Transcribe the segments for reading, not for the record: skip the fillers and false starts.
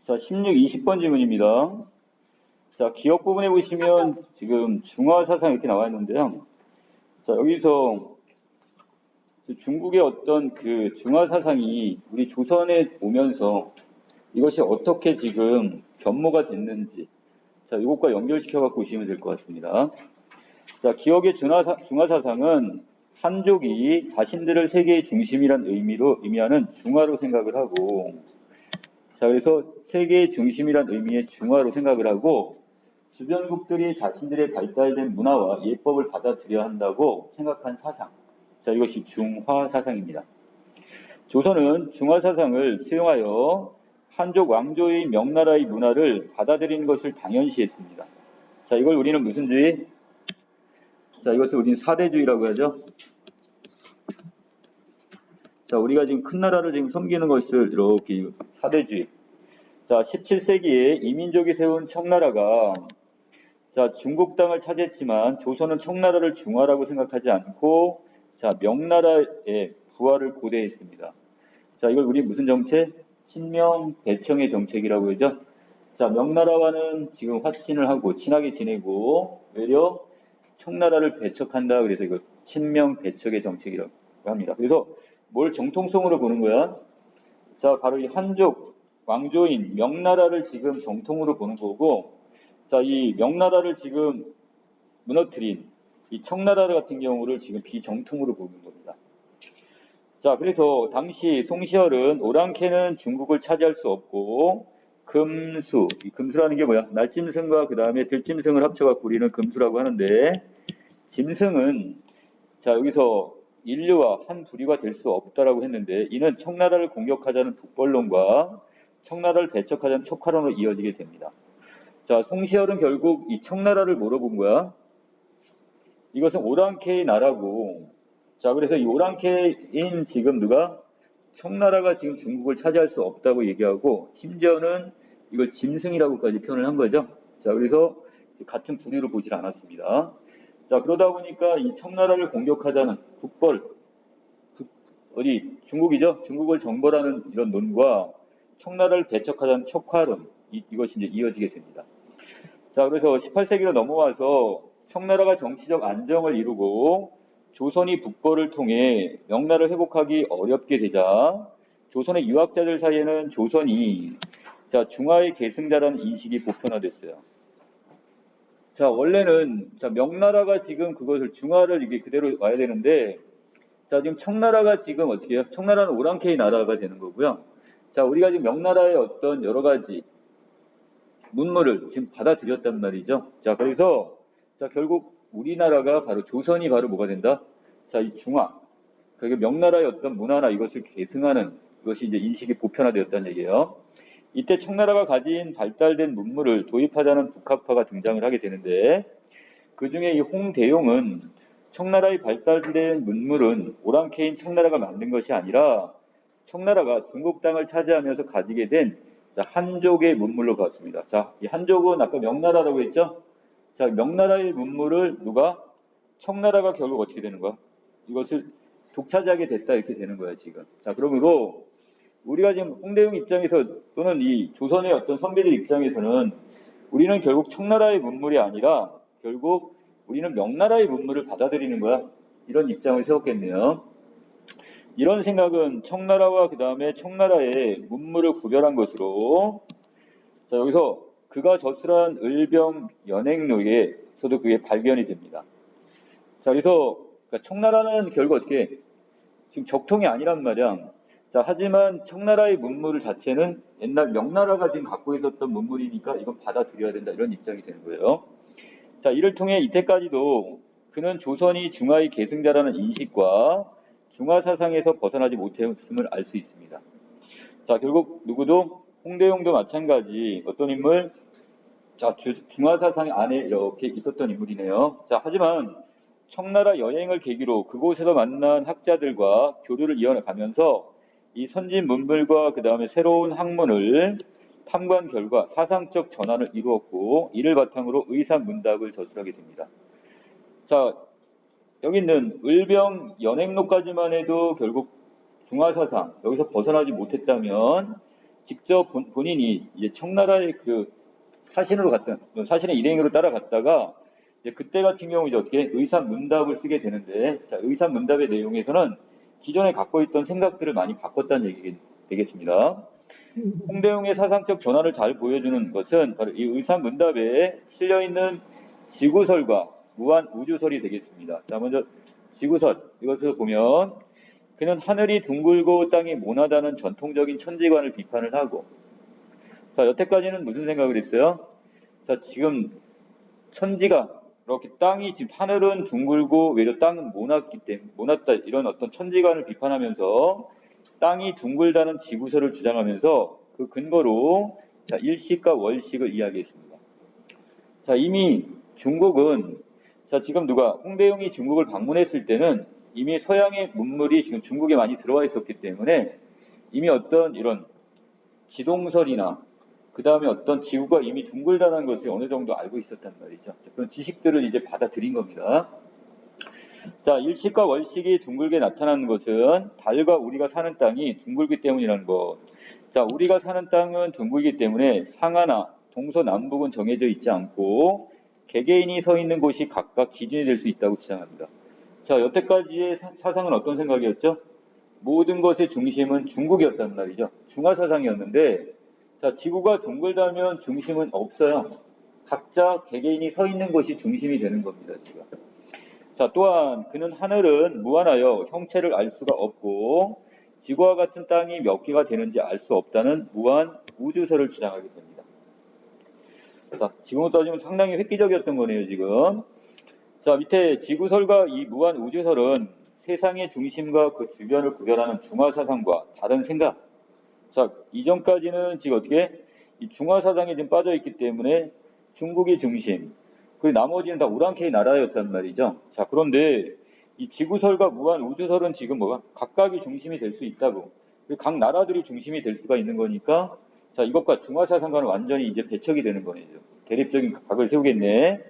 자, 16, 20번 질문입니다. 자, 기억 부분에 보시면 지금 중화사상 이렇게 나와 있는데요. 자, 여기서 중국의 어떤 그 중화사상이 우리 조선에 오면서 이것이 어떻게 지금 변모가 됐는지, 자, 이것과 연결시켜 갖고 보시면 될 것 같습니다. 자, 기억의 중화사상은 한족이 자신들을 세계의 중심이란 의미하는 중화로 생각을 하고, 자, 그래서 세계의 중심이란 의미의 중화로 생각을 하고, 주변국들이 자신들의 발달된 문화와 예법을 받아들여야 한다고 생각한 사상. 자, 이것이 중화 사상입니다. 조선은 중화 사상을 수용하여 한족 왕조의 명나라의 문화를 받아들이는 것을 당연시했습니다. 자, 이걸 우리는 무슨 주의? 자, 이것을 우리는 사대주의라고 하죠. 자, 우리가 지금 큰 나라를 지금 섬기는 것을 이렇게 사대주의. 자, 17세기에 이민족이 세운 청나라가 자, 중국 땅을 차지했지만 조선은 청나라를 중화라고 생각하지 않고 자, 명나라의 부활을 고대했습니다. 자, 이걸 우리 무슨 정책? 친명 배청의 정책이라고 하죠. 자, 명나라와는 지금 화친을 하고 친하게 지내고 외려 청나라를 배척한다. 그래서 이거 친명 배척의 정책이라고 합니다. 그래서 뭘 정통성으로 보는 거야? 자, 바로 이 한족 왕조인 명나라를 지금 정통으로 보는 거고, 자, 이 명나라를 지금 무너뜨린 이 청나라 같은 경우를 지금 비정통으로 보는 겁니다. 자, 그래서 당시 송시열은 오랑캐는 중국을 차지할 수 없고 금수, 이 금수라는 게 뭐야? 날짐승과 그 다음에 들짐승을 합쳐갖고 우리는 금수라고 하는데, 짐승은 자, 여기서 인류와 한 부류가 될 수 없다라고 했는데, 이는 청나라를 공격하자는 북벌론과 청나라를 배척하자는 촉화론으로 이어지게 됩니다. 자, 송시열은 결국 이 청나라를 뭐로 본 거야? 이것은 오랑캐의 나라고, 자, 그래서 이 오랑캐인 지금 누가? 청나라가 지금 중국을 차지할 수 없다고 얘기하고, 심지어는 이걸 짐승이라고까지 표현을 한 거죠. 자, 그래서 같은 부류로 보질 않았습니다. 자, 그러다 보니까 이 청나라를 공격하자는 북벌, 어디 중국이죠? 중국을 정벌하는 이런 논과 청나라를 배척하자는 촉화론, 이것이 이제 이어지게 됩니다. 자, 그래서 18세기로 넘어와서 청나라가 정치적 안정을 이루고 조선이 북벌을 통해 명나라를 회복하기 어렵게 되자 조선의 유학자들 사이에는 조선이 자, 중화의 계승자라는 인식이 보편화됐어요. 자, 원래는 자, 명나라가 지금 그것을 중화를 이게 그대로 와야 되는데, 자, 지금 청나라가 지금 어떻게 해요? 청나라는 오랑캐의 나라가 되는 거고요. 자, 우리가 지금 명나라의 어떤 여러 가지 문물을 지금 받아들였단 말이죠. 자, 그래서 자, 결국 우리나라가 바로 조선이 바로 뭐가 된다? 자, 이 중화. 그게 명나라의 어떤 문화나 이것을 계승하는 것이 이제 인식이 보편화되었다는 얘기예요. 이때 청나라가 가진 발달된 문물을 도입하자는 북학파가 등장을 하게 되는데, 그 중에 이 홍대용은 청나라의 발달된 문물은 오랑캐인 청나라가 만든 것이 아니라 청나라가 중국 땅을 차지하면서 가지게 된 자, 한족의 문물로 봤습니다. 자, 이 한족은 아까 명나라라고 했죠? 자, 명나라의 문물을 누가? 청나라가 결국 어떻게 되는 거야? 이것을 독차지하게 됐다 이렇게 되는 거야 지금. 자, 그러므로 우리가 지금 홍대용 입장에서 또는 이 조선의 어떤 선비들 입장에서는 우리는 결국 청나라의 문물이 아니라 결국 우리는 명나라의 문물을 받아들이는 거야. 이런 입장을 세웠겠네요. 이런 생각은 청나라와 그 다음에 청나라의 문물을 구별한 것으로, 자, 여기서 그가 저술한 을병 연행록에서도 그게 발견이 됩니다. 자, 그래서 그러니까 청나라는 결국 어떻게 지금 적통이 아니란 말이야. 자, 하지만 청나라의 문물 자체는 옛날 명나라가 지금 갖고 있었던 문물이니까 이건 받아들여야 된다 이런 입장이 되는 거예요. 자, 이를 통해 이때까지도 그는 조선이 중화의 계승자라는 인식과 중화 사상에서 벗어나지 못했음을 알 수 있습니다. 자, 결국 누구도 홍대용도 마찬가지 어떤 인물? 자, 중화 사상 안에 이렇게 있었던 인물이네요. 자, 하지만 청나라 여행을 계기로 그곳에서 만난 학자들과 교류를 이어가면서 이 선진 문물과 그 다음에 새로운 학문을 탐구한 결과 사상적 전환을 이루었고, 이를 바탕으로 의사문답을 저술하게 됩니다. 자, 여기 있는 을병 연행록까지만 해도 결국 중화사상 여기서 벗어나지 못했다면 직접 본인이 이제 청나라의 그 사신의 일행으로 따라갔다가 이제 그때 같은 경우 이제 어떻게 의산문답을 쓰게 되는데, 자, 의산문답의 내용에서는 기존에 갖고 있던 생각들을 많이 바꿨다는 얘기 되겠습니다. 홍대용의 사상적 전환을 잘 보여주는 것은 바로 이 의산문답에 실려있는 지구설과 무한 우주설이 되겠습니다. 자, 먼저 지구설, 이것을 보면 그는 하늘이 둥글고 땅이 모나다는 전통적인 천지관을 비판을 하고, 자, 여태까지는 무슨 생각을 했어요? 자, 지금 천지가 이렇게 땅이 지금 하늘은 둥글고 외려 땅은 모났다 이런 어떤 천지관을 비판하면서 땅이 둥글다는 지구설을 주장하면서 그 근거로 자, 일식과 월식을 이야기했습니다. 자, 이미 중국은 자, 지금 홍대용이 중국을 방문했을 때는 이미 서양의 문물이 지금 중국에 많이 들어와 있었기 때문에 이미 어떤 이런 지동설이나 그 다음에 어떤 지구가 이미 둥글다는 것을 어느 정도 알고 있었단 말이죠. 그런 지식들을 이제 받아들인 겁니다. 자, 일식과 월식이 둥글게 나타나는 것은 달과 우리가 사는 땅이 둥글기 때문이라는 것. 자, 우리가 사는 땅은 둥글기 때문에 상하나 동서남북은 정해져 있지 않고 개개인이 서 있는 곳이 각각 기준이 될 수 있다고 주장합니다. 자, 여태까지의 사상은 어떤 생각이었죠? 모든 것의 중심은 중국이었단 말이죠. 중화사상이었는데, 자, 지구가 둥글다면 중심은 없어요. 각자 개개인이 서 있는 것이 중심이 되는 겁니다, 지금. 자, 또한 그는 하늘은 무한하여 형체를 알 수가 없고 지구와 같은 땅이 몇 개가 되는지 알 수 없다는 무한 우주설을 주장하게 됩니다. 자, 지금으로 따지면 상당히 획기적이었던 거네요, 지금. 자, 밑에 지구설과 이 무한 우주설은 세상의 중심과 그 주변을 구별하는 중화사상과 다른 생각. 자, 이전까지는 지금 어떻게 이 중화사상에 지금 빠져있기 때문에 중국이 중심, 그 나머지는 다 오랑캐의 나라였단 말이죠. 자, 그런데 이 지구설과 무한 우주설은 지금 각각이 중심이 될 수 있다고. 각 나라들이 중심이 될 수가 있는 거니까, 자, 이것과 중화사상과는 완전히 이제 배척이 되는 거네요. 대립적인 각을 세우겠네.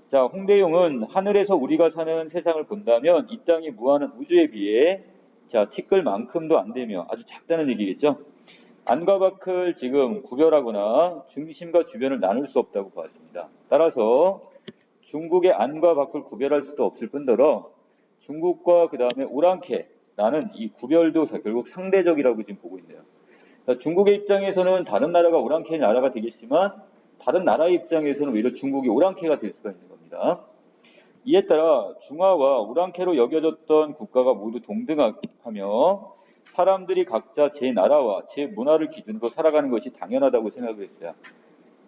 자, 홍대용은 하늘에서 우리가 사는 세상을 본다면 이 땅이 무한한 우주에 비해 자, 티끌만큼도 안 되며 아주 작다는 얘기겠죠. 안과 밖을 지금 구별하거나 중심과 주변을 나눌 수 없다고 보았습니다. 따라서 중국의 안과 밖을 구별할 수도 없을 뿐더러 중국과 그 다음에 오랑캐, 나는 이 구별도 결국 상대적이라고 지금 보고 있네요. 중국의 입장에서는 다른 나라가 오랑캐의 나라가 되겠지만 다른 나라의 입장에서는 오히려 중국이 오랑캐가 될 수가 있는 겁니다. 이에 따라 중화와 오랑캐로 여겨졌던 국가가 모두 동등하며 사람들이 각자 제 나라와 제 문화를 기준으로 살아가는 것이 당연하다고 생각을 했어요.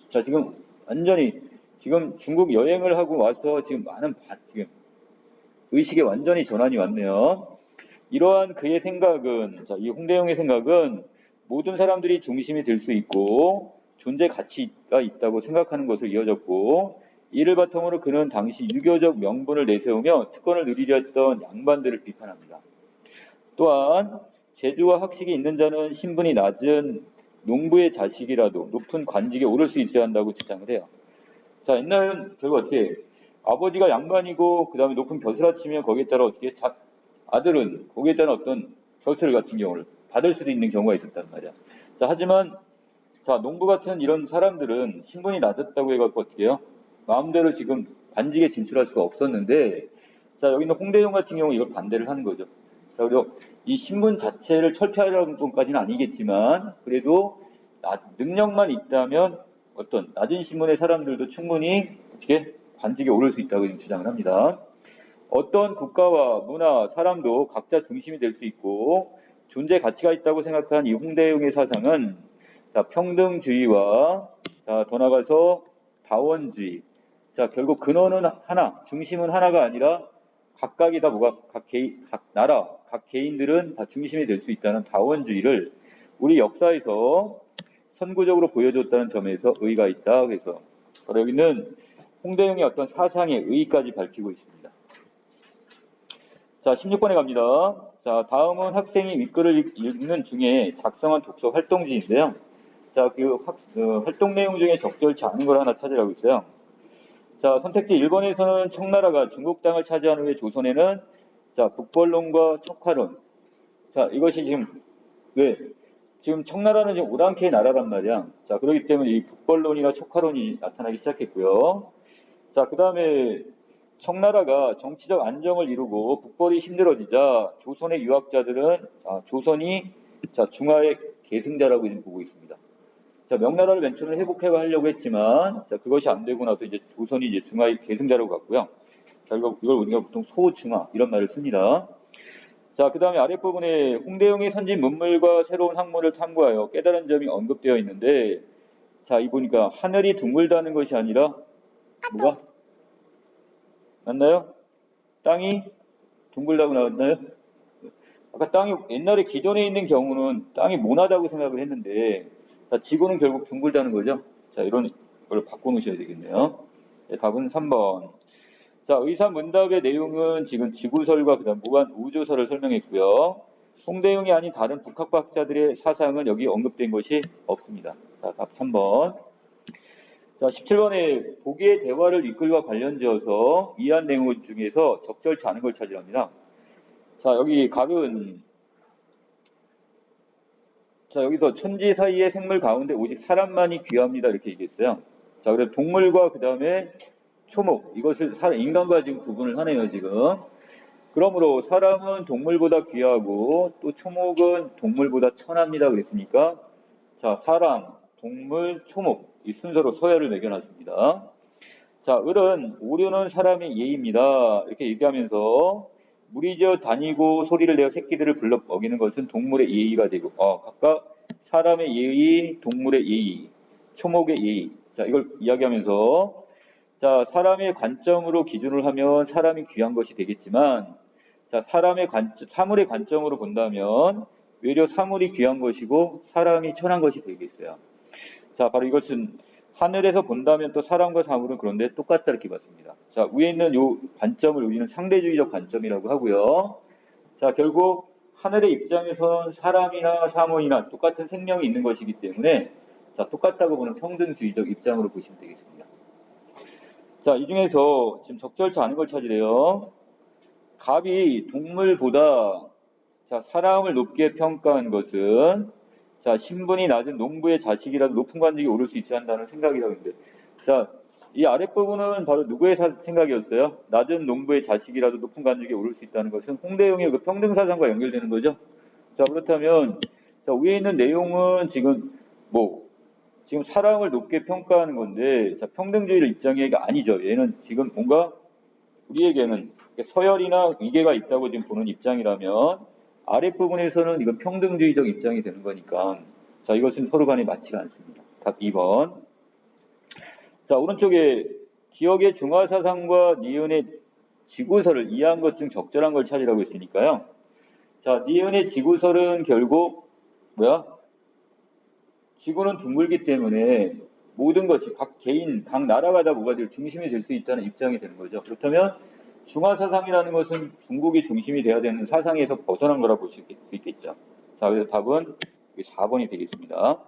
자, 지금 완전히 지금 중국 여행을 하고 와서 지금 지금 의식에 완전히 전환이 왔네요. 이러한 그의 생각은, 자, 이 홍대용의 생각은 모든 사람들이 중심이 될 수 있고 존재 가치가 있다고 생각하는 것을 이어졌고, 이를 바탕으로 그는 당시 유교적 명분을 내세우며 특권을 누리려 했던 양반들을 비판합니다. 또한 재주와 학식이 있는 자는 신분이 낮은 농부의 자식이라도 높은 관직에 오를 수 있어야 한다고 주장을 해요. 자, 옛날은 결국 어떻게 아버지가 양반이고 그 다음에 높은 벼슬 치면 거기에 따라 어떻게 아들은 거기에 따른 어떤 벼슬 같은 경우를 받을 수도 있는 경우가 있었단 말이야. 자, 하지만 자, 농부 같은 이런 사람들은 신분이 낮았다고 해갖고 어떻게 해요? 마음대로 지금 관직에 진출할 수가 없었는데, 자, 여기 있는 홍대용 같은 경우 이걸 반대를 하는 거죠. 자, 그리고 이 신분 자체를 철폐하려는 것까지는 아니겠지만, 그래도 능력만 있다면 어떤 낮은 신분의 사람들도 충분히 어떻게 관직에 오를 수 있다고 주장을 합니다. 어떤 국가와 문화, 사람도 각자 중심이 될 수 있고 존재 가치가 있다고 생각한 이 홍대용의 사상은 자, 평등주의와 자, 더 나아가서 다원주의. 자, 결국 근원은 하나, 중심은 하나가 아니라 각각이 다 각 나라, 각 개인들은 다 중심이 될 수 있다는 다원주의를 우리 역사에서 선구적으로 보여줬다는 점에서 의의가 있다. 그래서 바로 여기는 홍대용의 어떤 사상의 의의까지 밝히고 있습니다. 자, 16번에 갑니다. 자, 다음은 학생이 윗글을 읽는 중에 작성한 독서 활동지인데요. 자, 활동 내용 중에 적절치 않은 걸 하나 찾으라고 있어요. 자, 선택지 1번에서는 청나라가 중국 땅을 차지한 후에 조선에는 자, 북벌론과 척화론. 자, 이것이 지금 왜 지금 청나라는 지금 오랑캐의 나라란 말이야. 자, 그렇기 때문에 이 북벌론이나 촉화론이 나타나기 시작했고요. 자, 그 다음에 청나라가 정치적 안정을 이루고 북벌이 힘들어지자 조선의 유학자들은 조선이 중화의 계승자라고 지금 보고 있습니다. 자, 명나라를 맨 처음에 회복하려고 했지만 그것이 안 되고 나서 이제 조선이 이제 중화의 계승자라고 갔고요. 결국 이걸 우리가 보통 소중화 이런 말을 씁니다. 자, 그 다음에 아랫부분에 홍대영의 선진 문물과 새로운 학문을 탐구하여 깨달은 점이 언급되어 있는데, 자, 이 보니까 하늘이 둥글다는 것이 아니라 뭐가? 맞나요? 땅이 둥글다고 나왔나요? 아까 땅이 옛날에 기존에 있는 경우는 땅이 모나다고 생각을 했는데, 자, 지구는 결국 둥글다는 거죠. 자, 이런 걸 바꿔놓으셔야 되겠네요. 네, 답은 3번. 자, 의사문답의 내용은 지금 지구설과 그다음 무한 우주설을 설명했고요. 송대용이 아닌 다른 북학박사들의 사상은 여기 언급된 것이 없습니다. 자, 답 3번. 자, 17번에 보기의 대화를 이끌과 관련지어서 이해한 내용 중에서 적절치 않은 걸 찾으랍니다. 자, 여기 각은 자, 여기서 천지 사이의 생물 가운데 오직 사람만이 귀합니다. 이렇게 얘기했어요. 자, 그래서 동물과 그 다음에 초목, 이것을 인간과 지금 구분을 하네요, 지금. 그러므로 사람은 동물보다 귀하고 또 초목은 동물보다 천합니다. 그랬으니까 자, 사람, 동물, 초목 이 순서로 서열을 매겨놨습니다. 자, 을은 오류는 사람의 예입니다. 이렇게 얘기하면서 무리지어 다니고 소리를 내어 새끼들을 불러 먹이는 것은 동물의 예의가 되고 각각 사람의 예의, 동물의 예의, 초목의 예의. 자, 이걸 이야기하면서 자, 사람의 관점으로 기준을 하면 사람이 귀한 것이 되겠지만 자, 사물의 관점으로 본다면 외려 사물이 귀한 것이고 사람이 천한 것이 되겠어요. 자, 바로 이것은 하늘에서 본다면 또 사람과 사물은 그런데 똑같다 이렇게 봤습니다. 자, 위에 있는 요 관점을 우리는 상대주의적 관점이라고 하고요. 자, 결국 하늘의 입장에서는 사람이나 사물이나 똑같은 생명이 있는 것이기 때문에 자, 똑같다고 보는 평등주의적 입장으로 보시면 되겠습니다. 자, 이 중에서 지금 적절치 않은 걸 찾으래요. 갑이 동물보다 자, 사람을 높게 평가한 것은 자, 신분이 낮은 농부의 자식이라도 높은 관직에 오를 수 있어야 한다는 생각이라고 했는데 자, 이 아랫부분은 바로 누구의 생각이었어요? 낮은 농부의 자식이라도 높은 관직에 오를 수 있다는 것은 홍대영의 그 평등사상과 연결되는 거죠. 자, 그렇다면 자, 위에 있는 내용은 지금 지금 사람을 높게 평가하는 건데 자, 평등주의를 입장이 아니죠. 얘는 지금 뭔가 우리에게는 서열이나 위계가 있다고 지금 보는 입장이라면 아랫부분에서는 이건 평등주의적 입장이 되는 거니까 자, 이것은 서로 간에 맞지가 않습니다. 답 2번. 자, 오른쪽에 기억의 중화사상과 니은의 지구설을 이해한 것 중 적절한 걸 찾으라고 했으니까요. 자, 니은의 지구설은 결국 지구는 둥글기 때문에 모든 것이 각 개인, 각 나라가 다 뭐가 될 중심이 될 수 있다는 입장이 되는 거죠. 그렇다면 중화사상이라는 것은 중국이 중심이 돼야 되는 사상에서 벗어난 거라 볼 수 있겠죠. 자, 그래서 답은 4번이 되겠습니다.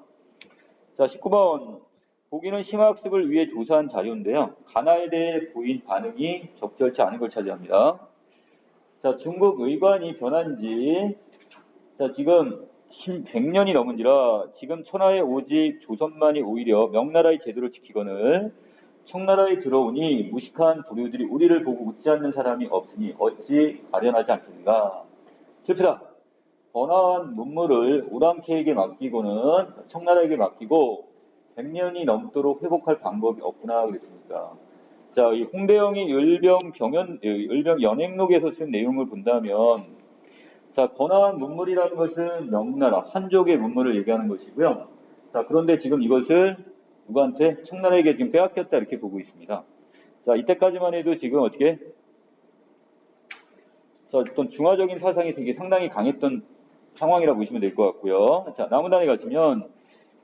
자, 19번. 보기는 심화학습을 위해 조사한 자료인데요. 가나에 대해 보인 반응이 적절치 않은 걸 차지합니다. 자, 중국 의관이 변한 지 자, 지금 100년이 넘은지라 지금 천하에 오직 조선만이 오히려 명나라의 제도를 지키거늘 청나라에 들어오니 무식한 부류들이 우리를 보고 웃지 않는 사람이 없으니 어찌 아련하지 않겠는가. 슬프다. 번화한 문물을 오랑캐에게 맡기고는 청나라에게 맡기고 100년이 넘도록 회복할 방법이 없구나 그랬습니까. 자, 이 홍대영이 을병 연행록에서 쓴 내용을 본다면 자, 번화한 문물이라는 것은 명나라, 한족의 문물을 얘기하는 것이고요. 자, 그런데 지금 이것을 누구한테? 청나라에게 지금 빼앗겼다 이렇게 보고 있습니다. 자, 이때까지만 해도 지금 어떻게? 자, 어떤 중화적인 사상이 되게 상당히 강했던 상황이라고 보시면 될 것 같고요. 자, 나무단에 가시면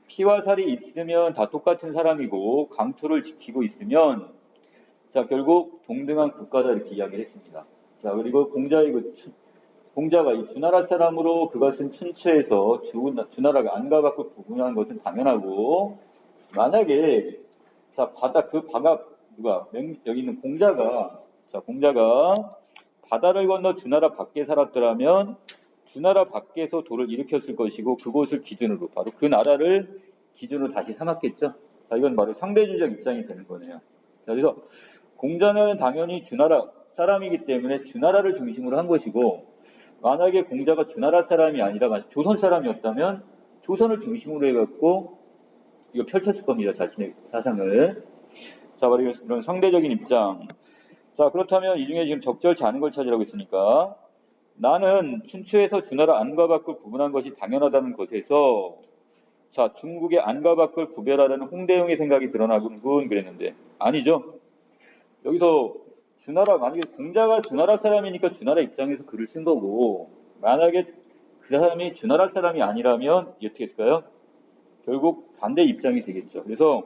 피와 살이 있으면 다 똑같은 사람이고 강토를 지키고 있으면 자, 결국 동등한 국가다 이렇게 이야기를 했습니다. 자, 그리고 공자가 이 주나라 사람으로 그것은 춘추에서 주나라가 안과 밖을 구분한 것은 당연하고 만약에 자 여기 있는 공자가 바다를 건너 주나라 밖에 살았더라면 주나라 밖에서 도를 일으켰을 것이고 그곳을 기준으로 바로 그 나라를 기준으로 다시 삼았겠죠. 자, 이건 바로 상대주의적 입장이 되는 거네요. 자, 그래서 공자는 당연히 주나라 사람이기 때문에 주나라를 중심으로 한 것이고, 만약에 공자가 주나라 사람이 아니라 조선 사람이었다면 조선을 중심으로 해갖고 이거 펼쳤을 겁니다. 자신의 사상을. 자, 바로 이런 상대적인 입장. 자, 그렇다면 이 중에 지금 적절치 않은 걸 찾으라고 했으니까, 나는 춘추에서 주나라 안과 밖을 구분한 것이 당연하다는 것에서, 자, 중국의 안과 밖을 구별하라는 홍대용의 생각이 드러나군 그랬는데, 아니죠. 여기서 만약에 공자가 주나라 사람이니까 주나라 입장에서 글을 쓴 거고, 만약에 그 사람이 주나라 사람이 아니라면 어떻게 했을까요? 결국 반대 입장이 되겠죠. 그래서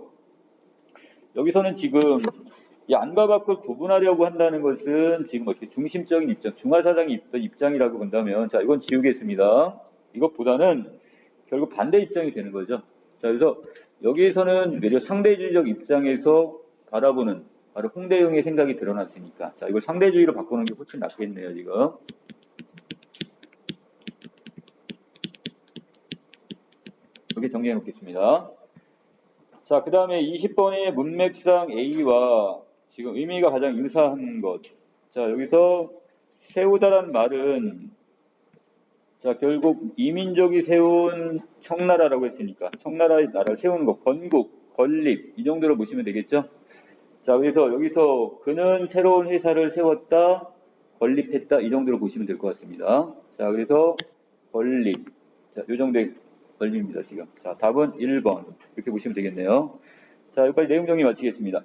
여기서는 지금 이 안과 밖을 구분하려고 한다는 것은 지금 어떻게 중심적인 입장, 중화사상이 있던 입장이라고 본다면, 자, 이건 지우겠습니다. 이것보다는 결국 반대 입장이 되는 거죠. 자, 그래서 여기에서는 외려 상대주의적 입장에서 바라보는 바로 홍대용의 생각이 드러났으니까, 자, 이걸 상대주의로 바꾸는 게 훨씬 낫겠네요, 지금. 이렇게 정리해 놓겠습니다. 자, 그 다음에 20번의 문맥상 A와 지금 의미가 가장 유사한 것. 자, 여기서 세우다란 말은, 자, 결국 이민족이 세운 청나라라고 했으니까 청나라의 나라를 세우는 것, 건국, 건립 이 정도로 보시면 되겠죠. 자, 그래서 여기서 그는 새로운 회사를 세웠다, 건립했다 이 정도로 보시면 될 것 같습니다. 자, 그래서 건립. 자, 이 정도의 건립입니다, 지금. 자, 답은 1번. 이렇게 보시면 되겠네요. 자, 여기까지 내용 정리 마치겠습니다.